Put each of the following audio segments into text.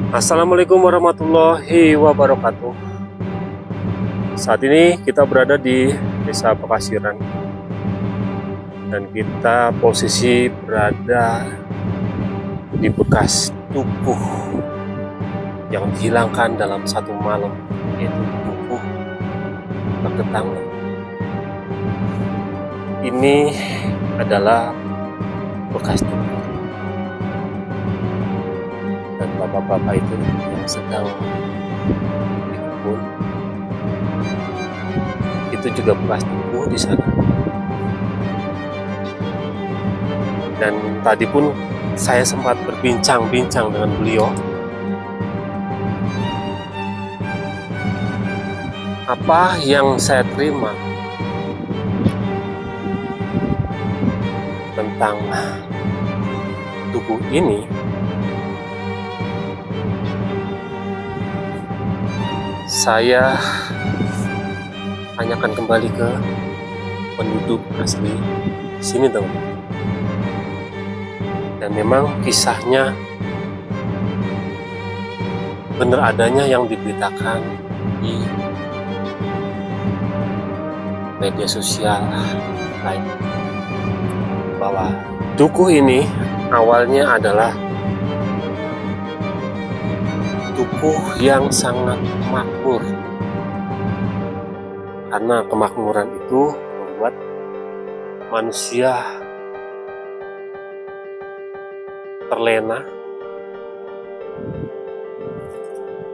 Assalamualaikum warahmatullahi wabarakatuh. Saat ini kita berada di Desa Pekasiran dan kita posisi berada di bekas tubuh yang dihilangkan dalam satu malam, yaitu tubuh Pagetang. Ini adalah bekas tubuh dan bapak-bapak itu yang sedang di kebun. Itu juga bekas tubuh di sana. Dan tadi pun saya sempat berbincang-bincang dengan beliau. Apa yang saya terima tentang tubuh ini, saya tanyakan kembali ke penduduk asli sini, teman. Dan memang kisahnya benar adanya yang diberitakan di media sosial lain, bahwa dukuh ini awalnya adalah dukuh yang sangat makmur, karena kemakmuran itu membuat manusia terlena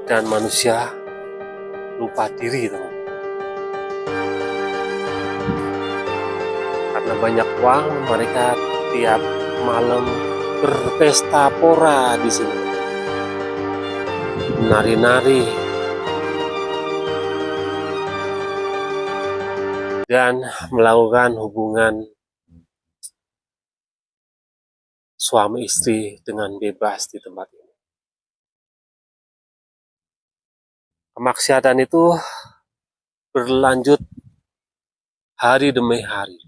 dan manusia lupa diri, teman. Karena banyak uang, mereka tiap malam berpesta pora di sini, menari-nari dan melakukan hubungan suami istri dengan bebas di tempat ini. Kemaksiatan itu berlanjut hari demi hari.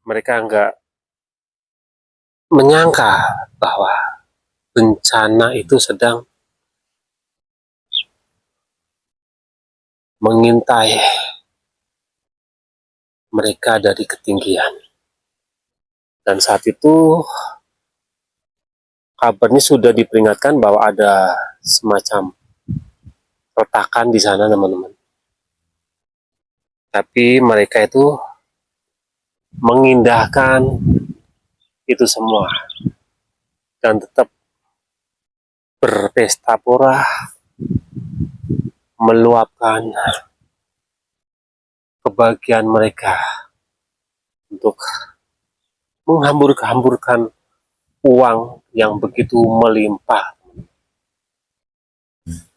Mereka enggak menyangka bahwa bencana itu sedang mengintai mereka dari ketinggian. Dan saat itu kabarnya sudah diperingatkan bahwa ada semacam retakan di sana, teman-teman. Tapi mereka itu mengindahkan itu semua dan tetap berpesta pora, meluapkan kebahagiaan mereka untuk menghambur-hamburkan uang yang begitu melimpah.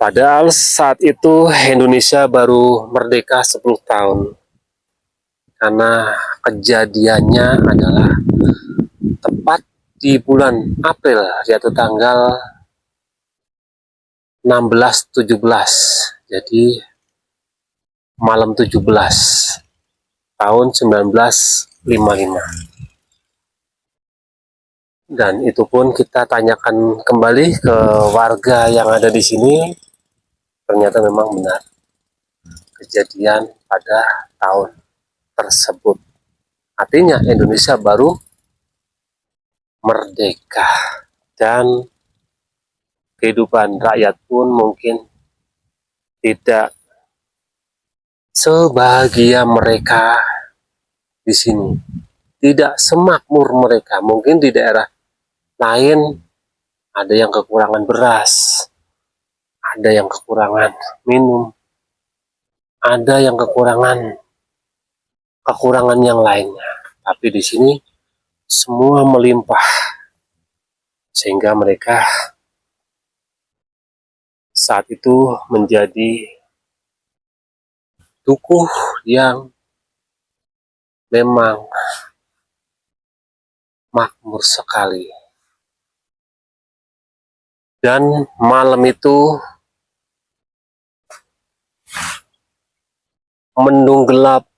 Padahal saat itu Indonesia baru merdeka 10 tahun. Karena kejadiannya adalah tepat di bulan April, yaitu tanggal 16-17. Jadi malam 17 tahun 1955. Dan itu pun kita tanyakan kembali ke warga yang ada di sini, ternyata memang benar kejadian pada tahun tersebut. Artinya Indonesia baru merdeka dan kehidupan rakyat pun mungkin tidak sebahagia mereka di sini, tidak semakmur mereka. Mungkin di daerah lain ada yang kekurangan beras, ada yang kekurangan minum, ada yang kekurangan yang lainnya. Tapi di sini semua melimpah, sehingga mereka saat itu menjadi dukuh yang memang makmur sekali. Dan malam itu mendung gelap,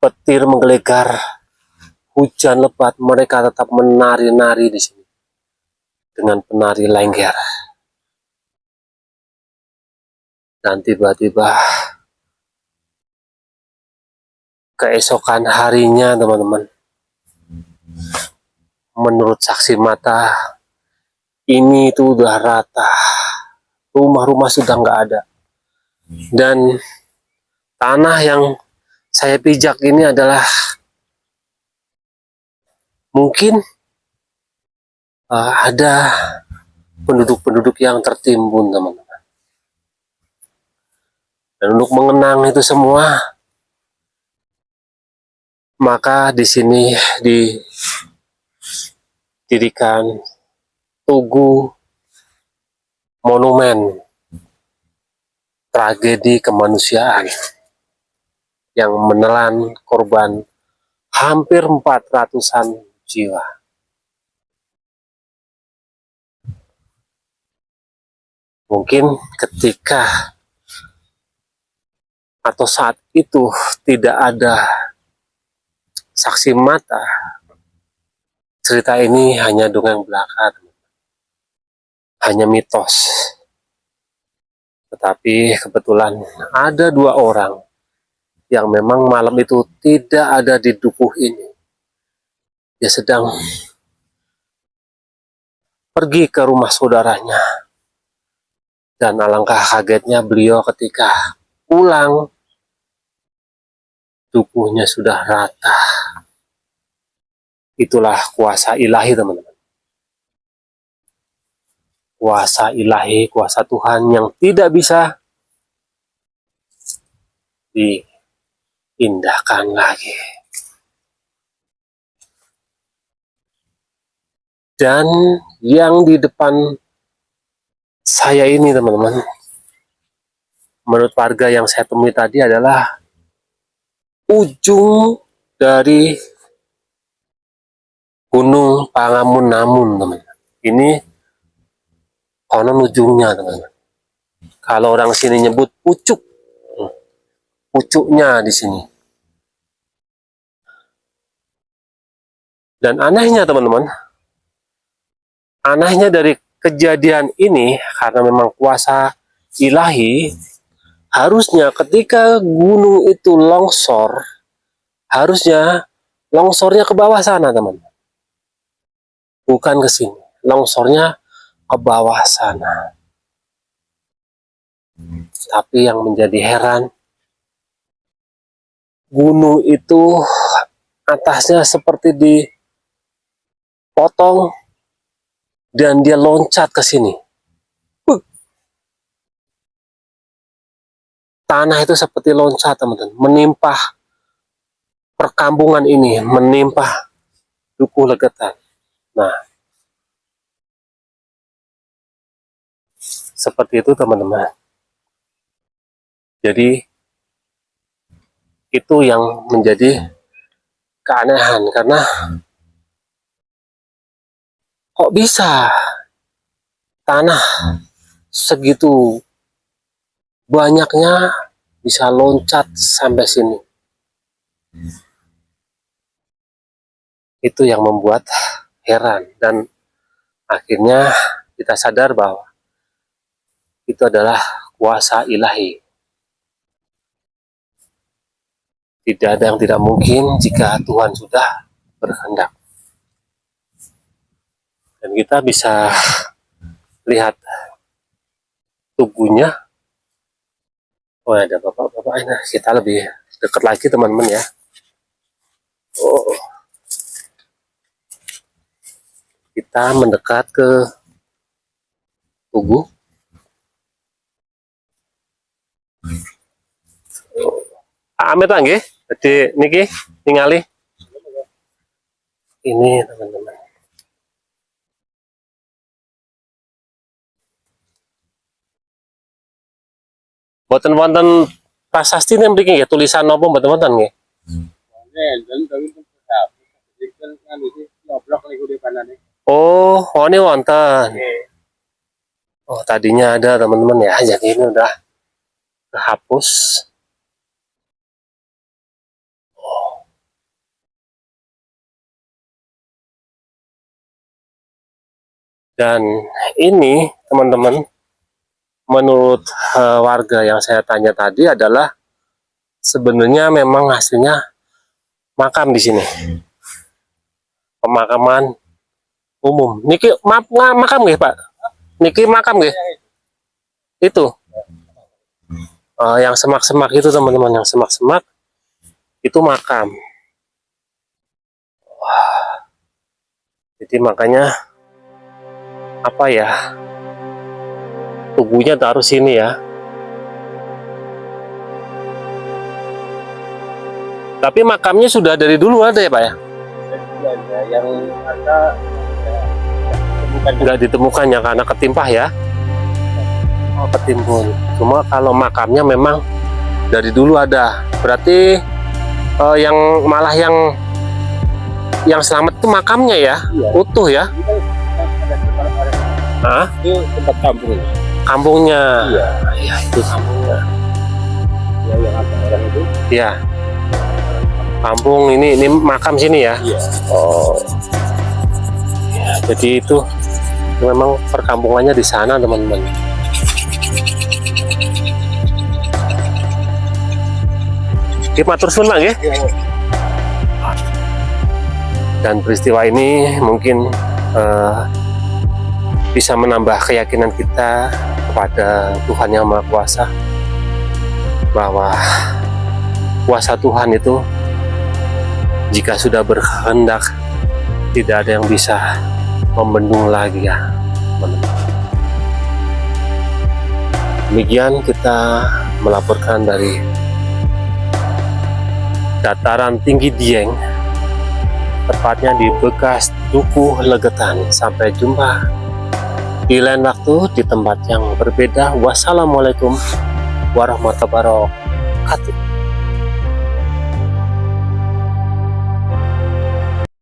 petir menggelegar, hujan lebat, mereka tetap menari-nari di sini. dengan penari lengger. Dan tiba-tiba keesokan harinya teman-teman, menurut saksi mata, ini tuh udah rata, rumah-rumah sudah nggak ada, dan tanah yang saya pijak ini adalah mungkin ada penduduk-penduduk yang tertimbun teman-teman. Dan untuk mengenang itu semua, maka di sini didirikan tugu monumen tragedi kemanusiaan yang menelan korban hampir 400-an jiwa. Mungkin ketika atau saat itu tidak ada saksi mata, cerita ini hanya dongeng belaka, hanya mitos. Tetapi kebetulan ada 2 orang yang memang malam itu tidak ada di dukuh ini. Dia sedang pergi ke rumah saudaranya. Dan alangkah kagetnya beliau ketika pulang, dukuhnya sudah rata. Itulah kuasa ilahi teman-teman. Kuasa ilahi, kuasa Tuhan yang tidak bisa diindahkan lagi. Dan yang di depan saya ini teman-teman, menurut warga yang saya temui tadi adalah ujung dari Gunung Pangamun-Namun teman-teman. Ini konon ujungnya teman-teman. Kalau orang sini nyebut pucuk, pucuknya di sini. Dan anehnya teman-teman, anehnya dari kejadian ini, karena memang kuasa ilahi, harusnya ketika gunung itu longsor, harusnya longsornya ke bawah sana teman, bukan ke sini. Longsornya ke bawah sana. Tapi yang menjadi heran, gunung itu atasnya seperti dipotong dan dia loncat ke sini. Tanah itu seperti loncat teman-teman, menimpa perkampungan ini, menimpa dukuh Legetan. Nah, seperti itu teman-teman. Jadi itu yang menjadi keanehan, karena kok bisa tanah segitu banyaknya bisa loncat sampai sini. Itu yang membuat heran, dan akhirnya kita sadar bahwa itu adalah kuasa ilahi. Tidak ada yang tidak mungkin jika Tuhan sudah berkehendak. Dan kita bisa lihat tubuhnya. Oh, ada bapak-bapak ini. Kita lebih dekat lagi teman-teman ya. Oh, kita mendekat ke tubuh. Amit lah nggih. Jadi niki ningali ini teman-teman. Boten wonten prasasti nih mriki nggih, tulisan napa mboten wonten nggih? Oh, oh ini wonten. Oh, tadinya ada teman-teman ya, jadi ini udah kehapus. Dan ini teman-teman, menurut warga yang saya tanya tadi adalah sebenarnya memang hasilnya makam di sini, pemakaman umum. Niki makam nggih Pak? Niki makam nggih? Itu yang semak-semak itu teman-teman, yang semak-semak itu makam. Jadi makanya apa ya, tubuhnya taruh sini ya. Tapi makamnya sudah dari dulu ada ya Pak ya? Yang ada Nggak ditemukan ya karena ketimpah ya? Oh, ketimbun. Cuma kalau makamnya memang dari dulu ada. Berarti yang malah yang selamat itu makamnya ya? Iya. Utuh ya? Hah? itu tempat kampung. Kampungnya? Iya. Ya itu kampungnya. Ya, yang ada orang itu. Ya. Kampung ini makam sini ya? Iya. Oh. Ya, jadi itu memang perkampungannya di sana teman-teman. Oke, matur suwun Pak nggih. Dan peristiwa ini mungkin bisa menambah keyakinan kita kepada Tuhan Yang Maha Kuasa, bahwa kuasa Tuhan itu jika sudah berkehendak tidak ada yang bisa membendung lagi ya teman-teman. Demikian kita melaporkan dari dataran tinggi Dieng, tepatnya di bekas Dukuh Legetan. Sampai jumpa di lain waktu di tempat yang berbeda. Wassalamualaikum warahmatullahi wabarakatuh.